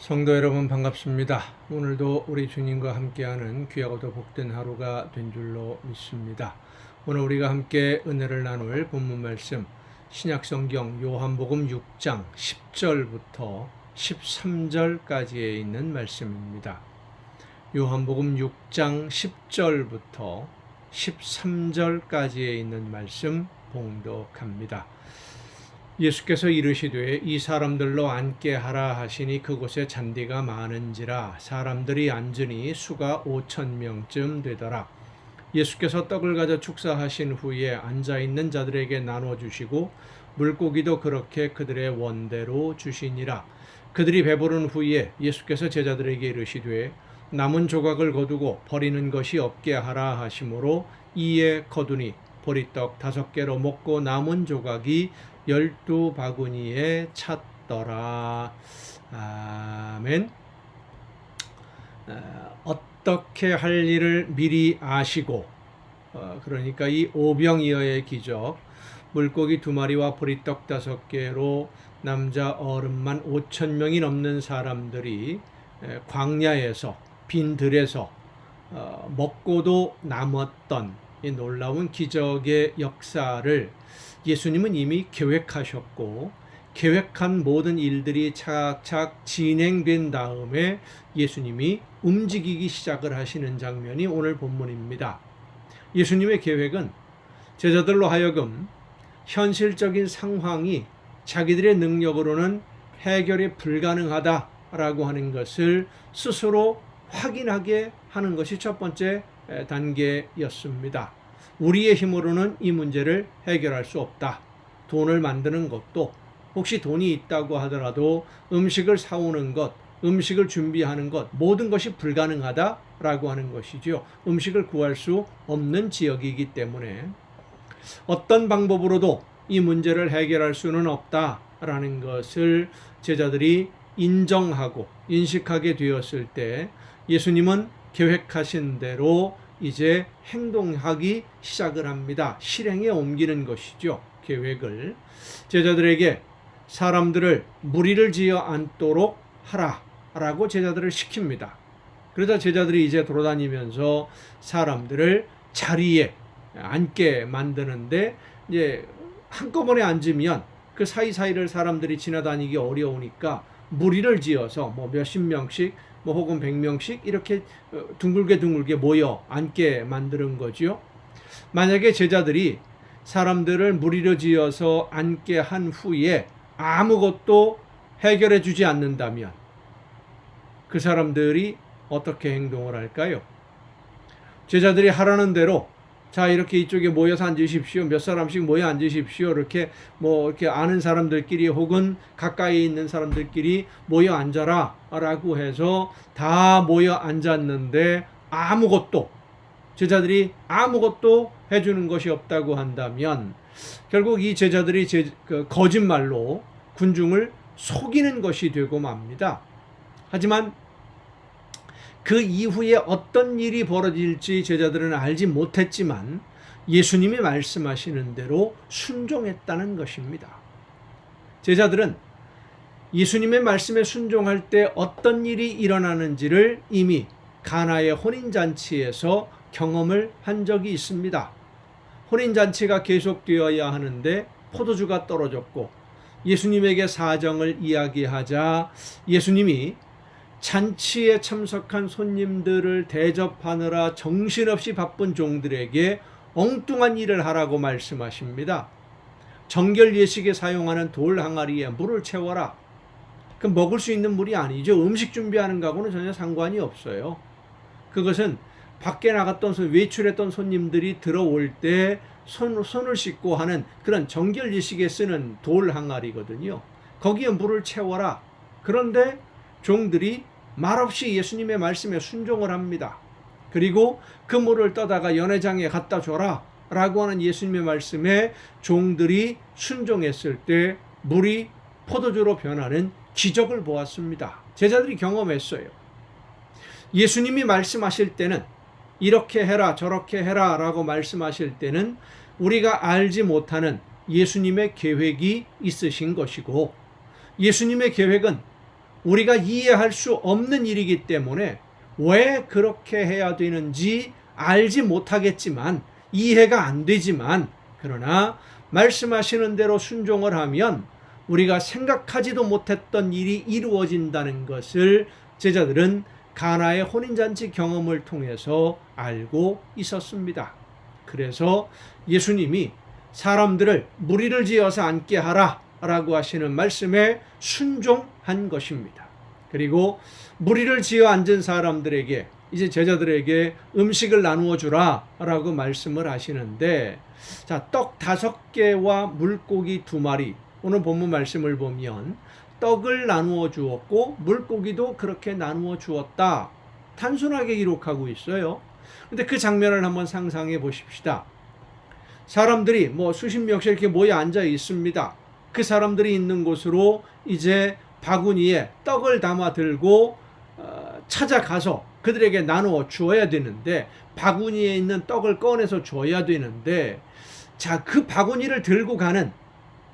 성도 여러분 반갑습니다. 오늘도 우리 주님과 함께하는 귀하고도 복된 하루가 된 줄로 믿습니다. 오늘 우리가 함께 은혜를 나눌 본문 말씀 신약성경 요한복음 6장 10절부터 13절까지에 있는 말씀입니다. 요한복음 6장 10절부터 13절까지에 있는 말씀 봉독합니다. 예수께서 이르시되 이 사람들로 앉게 하라 하시니 그곳에 잔디가 많은지라 사람들이 앉으니 수가 5,000명쯤 되더라. 예수께서 떡을 가져 축사하신 후에 앉아있는 자들에게 나눠주시고 물고기도 그렇게 그들의 원대로 주시니라. 그들이 배부른 후에 예수께서 제자들에게 이르시되 남은 조각을 거두고 버리는 것이 없게 하라 하시므로 이에 거두니 보리떡 5개로 먹고 남은 조각이 12바구니에 찼더라. 아멘. 어떻게 할 일을 미리 아시고, 그러니까 이 오병이어의 기적, 물고기 2마리와 보리떡 5개로 남자 어른만 5,000명이 넘는 사람들이 광야에서 빈 들에서 먹고도 남았던 이 놀라운 기적의 역사를 예수님은 이미 계획하셨고, 계획한 모든 일들이 착착 진행된 다음에 예수님이 움직이기 시작을 하시는 장면이 오늘 본문입니다. 예수님의 계획은 제자들로 하여금 현실적인 상황이 자기들의 능력으로는 해결이 불가능하다라고 하는 것을 스스로 확인하게 하는 것이 첫 번째 단계였습니다. 우리의 힘으로는 이 문제를 해결할 수 없다. 돈을 만드는 것도 혹시 돈이 있다고 하더라도 음식을 사오는 것, 음식을 준비하는 것, 모든 것이 불가능하다라고 하는 것이죠. 음식을 구할 수 없는 지역이기 때문에 어떤 방법으로도 이 문제를 해결할 수는 없다라는 것을 제자들이 인정하고 인식하게 되었을 때 예수님은 계획하신 대로 이제 행동하기 시작을 합니다. 실행에 옮기는 것이죠. 계획을. 제자들에게 사람들을 무리를 지어 앉도록 하라라고 제자들을 시킵니다. 그러자 제자들이 이제 돌아다니면서 사람들을 자리에 앉게 만드는데 이제 한꺼번에 앉으면 그 사이사이를 사람들이 지나다니기 어려우니까 무리를 지어서 뭐 몇십 명씩 뭐 혹은 100명씩 이렇게 둥글게 모여 앉게 만드는 거죠. 만약에 제자들이 사람들을 무리로 지어서 앉게 한 후에 아무것도 해결해 주지 않는다면 그 사람들이 어떻게 행동을 할까요? 제자들이 하라는 대로 자 이렇게 이쪽에 모여서 앉으십시오. 몇 사람씩 모여 앉으십시오. 이렇게 뭐 이렇게 아는 사람들끼리 혹은 가까이 있는 사람들끼리 모여 앉아라라고 해서 다 모여 앉았는데 아무것도 제자들이 아무것도 해주는 것이 없다고 한다면 결국 이 제자들이 거짓말로 군중을 속이는 것이 되고 맙니다. 하지만 그 이후에 어떤 일이 벌어질지 제자들은 알지 못했지만 예수님이 말씀하시는 대로 순종했다는 것입니다. 제자들은 예수님의 말씀에 순종할 때 어떤 일이 일어나는지를 이미 가나의 혼인잔치에서 경험을 한 적이 있습니다. 혼인잔치가 계속되어야 하는데 포도주가 떨어졌고 예수님에게 사정을 이야기하자 예수님이 잔치에 참석한 손님들을 대접하느라 정신없이 바쁜 종들에게 엉뚱한 일을 하라고 말씀하십니다. 정결 예식에 사용하는 돌 항아리에 물을 채워라. 그 먹을 수 있는 물이 아니죠. 음식 준비하는 거하고는 전혀 상관이 없어요. 그것은 밖에 나갔던 외출했던 손님들이 들어올 때 손을 씻고 하는 그런 정결 예식에 쓰는 돌 항아리거든요. 거기에 물을 채워라. 그런데 종들이 말없이 예수님의 말씀에 순종을 합니다. 그리고 그 물을 떠다가 연회장에 갖다 줘라 라고 하는 예수님의 말씀에 종들이 순종했을 때 물이 포도주로 변하는 기적을 보았습니다. 제자들이 경험했어요. 예수님이 말씀하실 때는 이렇게 해라 저렇게 해라 라고 말씀하실 때는 우리가 알지 못하는 예수님의 계획이 있으신 것이고 예수님의 계획은 우리가 이해할 수 없는 일이기 때문에 왜 그렇게 해야 되는지 알지 못하겠지만, 이해가 안 되지만, 그러나 말씀하시는 대로 순종을 하면 우리가 생각하지도 못했던 일이 이루어진다는 것을 제자들은 가나의 혼인잔치 경험을 통해서 알고 있었습니다. 그래서 예수님이 사람들을 무리를 지어서 앉게 하라 라고 하시는 말씀에 순종한 것입니다. 그리고 무리를 지어 앉은 사람들에게, 이제 제자들에게 음식을 나누어 주라 라고 말씀을 하시는데, 자, 떡 5개와 물고기 2마리, 오늘 본문 말씀을 보면 떡을 나누어 주었고 물고기도 그렇게 나누어 주었다, 단순하게 기록하고 있어요. 근데 그 장면을 한번 상상해 보십시다. 사람들이 수십 명씩 이렇게 모여 앉아 있습니다. 그 사람들이 있는 곳으로 이제 바구니에 떡을 담아 들고 찾아가서 그들에게 나누어 주어야 되는데, 바구니에 있는 떡을 꺼내서 줘야 되는데, 자, 그 바구니를 들고 가는,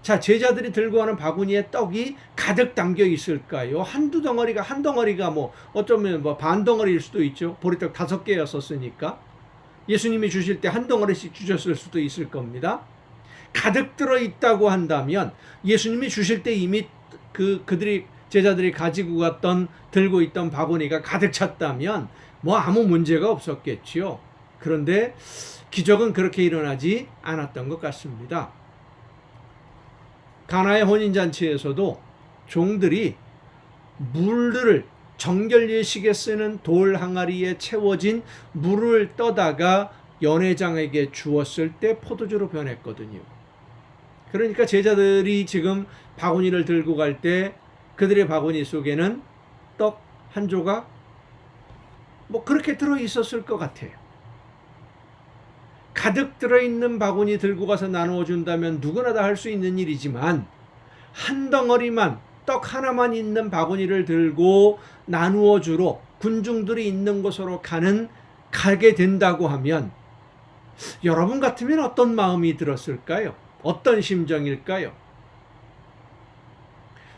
자, 제자들이 들고 가는 바구니에 떡이 가득 담겨 있을까요? 한 덩어리가 어쩌면 반 덩어리일 수도 있죠. 보리떡 5개였었으니까 예수님이 주실 때 한 덩어리씩 주셨을 수도 있을 겁니다. 가득 들어 있다고 한다면 예수님이 주실 때 이미 제자들이 가지고 들고 있던 바구니가 가득 찼다면 아무 문제가 없었겠지요. 그런데 기적은 그렇게 일어나지 않았던 것 같습니다. 가나의 혼인잔치에서도 종들이 물들을, 정결 예식에 쓰는 돌 항아리에 채워진 물을 떠다가 연회장에게 주었을 때 포도주로 변했거든요. 그러니까 제자들이 지금 바구니를 들고 갈 때 그들의 바구니 속에는 떡 한 조각 그렇게 들어 있었을 것 같아요. 가득 들어있는 바구니 들고 가서 나누어 준다면 누구나 다 할 수 있는 일이지만, 한 덩어리만, 떡 하나만 있는 바구니를 들고 나누어 주러 군중들이 있는 곳으로 가게 된다고 하면 여러분 같으면 어떤 마음이 들었을까요? 어떤 심정일까요?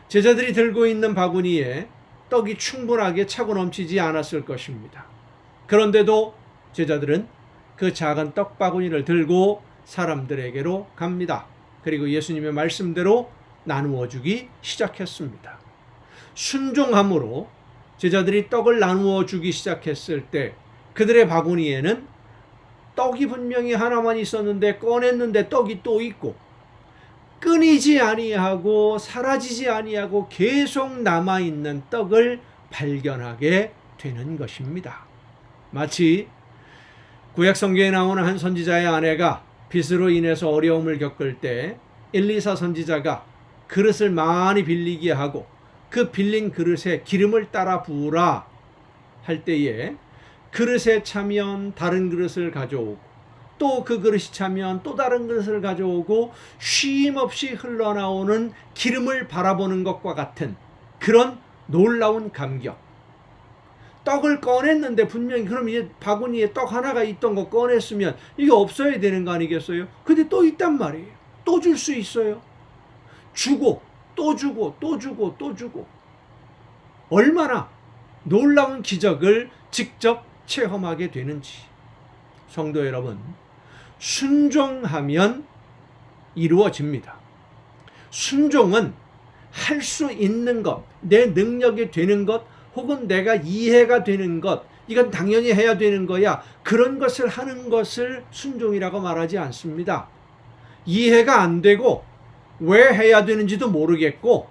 제자들이 들고 있는 바구니에 떡이 충분하게 차고 넘치지 않았을 것입니다. 그런데도 제자들은 그 작은 떡 바구니를 들고 사람들에게로 갑니다. 그리고 예수님의 말씀대로 나누어 주기 시작했습니다. 순종함으로 제자들이 떡을 나누어 주기 시작했을 때 그들의 바구니에는 떡이 분명히 하나만 있었는데 꺼냈는데 떡이 또 있고, 끊이지 아니하고 사라지지 아니하고 계속 남아있는 떡을 발견하게 되는 것입니다. 마치 구약 성경에 나오는 한 선지자의 아내가 빚으로 인해서 어려움을 겪을 때 엘리사 선지자가 그릇을 많이 빌리게 하고 그 빌린 그릇에 기름을 따라 부으라 할 때에 그릇에 차면 다른 그릇을 가져오고, 또 그 그릇이 차면 또 다른 그릇을 가져오고, 쉼 없이 흘러나오는 기름을 바라보는 것과 같은 그런 놀라운 감격. 떡을 꺼냈는데 분명히, 그럼 이제 바구니에 떡 하나가 있던 거 꺼냈으면 이게 없어야 되는 거 아니겠어요? 근데 또 있단 말이에요. 또 줄 수 있어요. 주고 또 주고 또 주고 또 주고. 얼마나 놀라운 기적을 직접 체험하게 되는지. 성도 여러분, 순종하면 이루어집니다. 순종은 할 수 있는 것, 내 능력이 되는 것, 혹은 내가 이해가 되는 것, 이건 당연히 해야 되는 거야, 그런 것을 하는 것을 순종이라고 말하지 않습니다. 이해가 안 되고 왜 해야 되는지도 모르겠고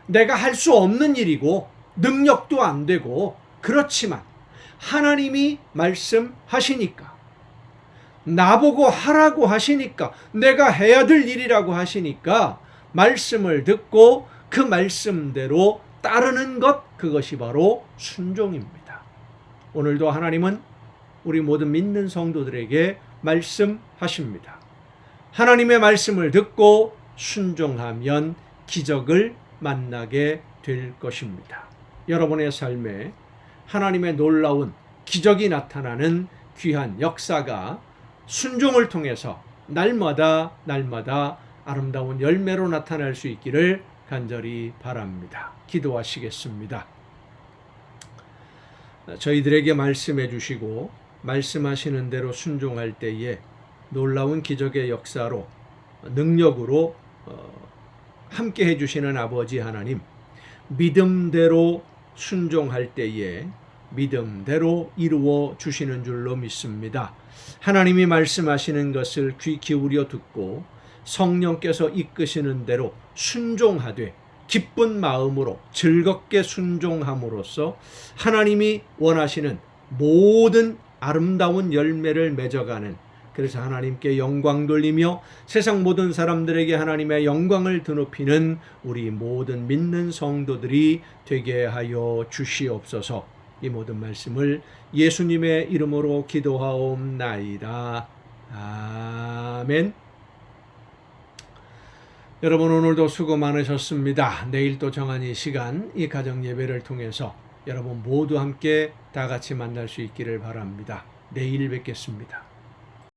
내가 할 수 없는 일이고 능력도 안 되고, 그렇지만 하나님이 말씀하시니까, 나보고 하라고 하시니까, 내가 해야 될 일이라고 하시니까 말씀을 듣고 그 말씀대로 따르는 것, 그것이 바로 순종입니다. 오늘도 하나님은 우리 모든 믿는 성도들에게 말씀하십니다. 하나님의 말씀을 듣고 순종하면 기적을 만나게 될 것입니다. 여러분의 삶에 하나님의 놀라운 기적이 나타나는 귀한 역사가 순종을 통해서 날마다 아름다운 열매로 나타날 수 있기를 간절히 바랍니다. 기도하시겠습니다. 저희들에게 말씀해 주시고 말씀하시는 대로 순종할 때에 놀라운 기적의 역사로 능력으로 함께 해주시는 아버지 하나님, 믿음대로 순종할 때에 믿음대로 이루어 주시는 줄로 믿습니다. 하나님이 말씀하시는 것을 귀 기울여 듣고 성령께서 이끄시는 대로 순종하되 기쁜 마음으로 즐겁게 순종함으로써 하나님이 원하시는 모든 아름다운 열매를 맺어가는, 그래서 하나님께 영광 돌리며 세상 모든 사람들에게 하나님의 영광을 드높이는 우리 모든 믿는 성도들이 되게 하여 주시옵소서. 이 모든 말씀을 예수님의 이름으로 기도하옵나이다. 아멘. 여러분, 오늘도 수고 많으셨습니다. 내일 또 정한 이 시간, 이 가정 예배를 통해서 여러분 모두 함께 다 같이 만날 수 있기를 바랍니다. 내일 뵙겠습니다.